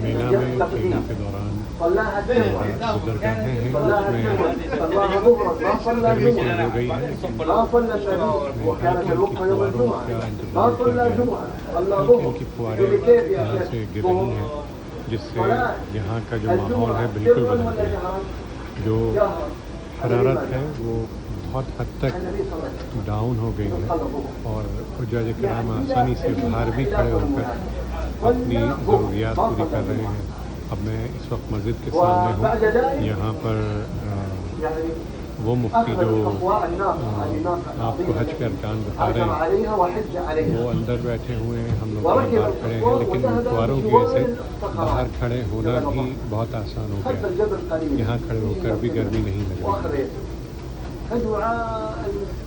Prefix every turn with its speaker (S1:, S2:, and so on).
S1: मीना में सेना के दौरान गुजर रहे हैं, उसमें सभी चीज़ हो गई है, लेकिन फुहारों का इंतजार किया गया है। हल्की फुहारें यहाँ से गिर रही हैं, जिससे यहाँ का जो माहौल है बिल्कुल बदल गया। जो हरारत है वो बहुत हद तक डाउन हो गई है और हुज्जाज किराम आसानी से बाहर भी खड़े होकर अपनी ज़रूरियात पूरी कर रहे हैं। अब मैं इस वक्त मस्जिद के सामने हूँ। यहाँ पर वो मुफ्ती जो आपको हज के अरकान बता रहे हैं वो अंदर बैठे हुए हैं, हम लोग बाहर खड़े हैं, लेकिन फुहारों की वजह से बाहर खड़े होना भी बहुत आसान हो गया। यहाँ खड़े होकर भी गर्मी नहीं लग रही।